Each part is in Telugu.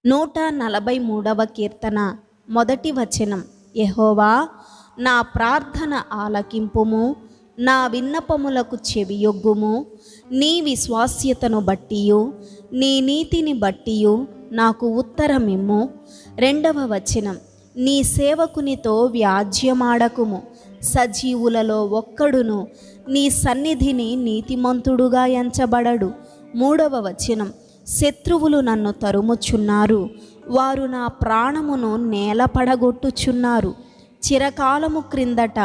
143వ కీర్తన మొదటి వచనం. యెహోవా, నా ప్రార్థన ఆలకింపుము, నా విన్నపములకు చెవియొగ్గుము. నీ విశ్వాస్యతను బట్టియు నీ నీతిని బట్టియు నాకు ఉత్తరమిమ్ము. 2వ వచనం. నీ సేవకునితో వ్యాజ్యమాడకుము, సజీవులలో ఒక్కడును నీ సన్నిధిని నీతిమంతుడుగా ఎంచబడడు. 3వ వచనం. శత్రువులు నన్ను తరుముచున్నారు, వారు నా ప్రాణమును నేలపడగొట్టుచున్నారు. చిరకాలము క్రిందట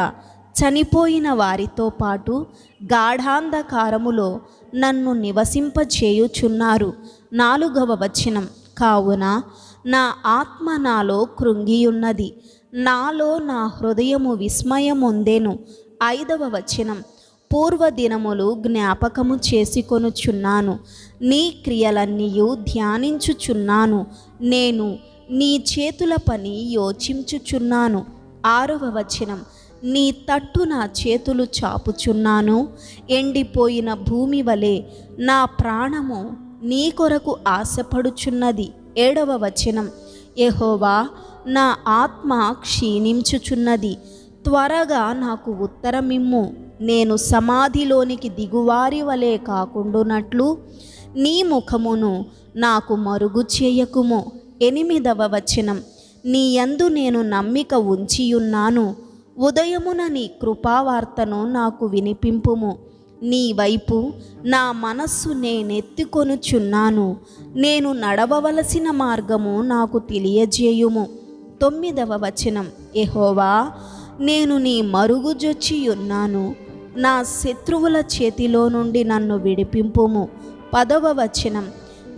చనిపోయిన వారితో పాటు గాఢాంధకారములో నన్ను నివసింపచేయుచున్నారు. 4వ వచనం. కావున నా ఆత్మ నాలో కృంగియున్నది, నాలో నా హృదయము విస్మయముందెను. 5వ వచనం. పూర్వదినములు జ్ఞాపకము చేసుకొనుచున్నాను, నీ క్రియలన్నీయు ధ్యానించుచున్నాను. నేను నీ చేతుల పని యోచించుచున్నాను. 6వ వచనం. నీ తట్టు నా చేతులు చాపుచున్నాను, ఎండిపోయిన భూమి వలె నా ప్రాణము నీ కొరకు ఆశపడుచున్నది. 7వ వచనం. యెహోవా, నా ఆత్మ క్షీణించుచున్నది, త్వరగా నాకు ఉత్తరమిమ్ము. నేను సమాధిలోనికి దిగువారి వలె కాకుండునట్లు నీ ముఖమును నాకు మరుగు చేయకుము. 8వ వచనం. నీ యందు నేను నమ్మిక ఉంచియున్నాను, ఉదయమున నీ కృపావార్తను నాకు వినిపింపుము. నీ వైపు నా మనస్సు నేనెత్తుకొనుచున్నాను, నేను నడవవలసిన మార్గము నాకు తెలియజేయుము. 9వ వచనం. యెహోవా, నేను నీ మరుగుజొచ్చియున్నాను, నా శత్రువుల చేతిలో నుండి నన్ను విడిపింపుము. 10వ వచనం.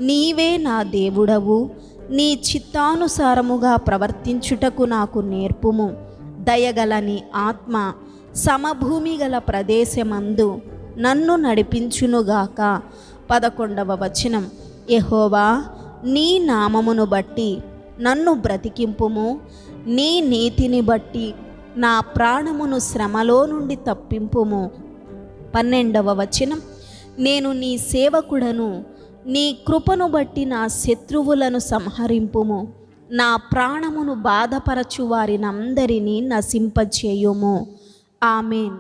నీవే నా దేవుడవు, నీ చిత్తానుసారముగా ప్రవర్తించుటకు నాకు నేర్పుము. దయగలని ఆత్మ సమభూమి గల ప్రదేశమందు నన్ను నడిపించునుగాక. 11వ వచనం. యెహోవా, నీ నామమును బట్టి నన్ను బ్రతికింపుము, నీ నీతిని బట్టి నా ప్రాణమును శ్రమలో నుండి తప్పింపుము. 12వ వచనం. నేను నీ సేవకుడను, నీ కృపను బట్టి నా శత్రువులను సంహరింపుము. నా ప్రాణమును బాధపరచు వారినందరినీ నశింపచేయుము. ఆమేన్.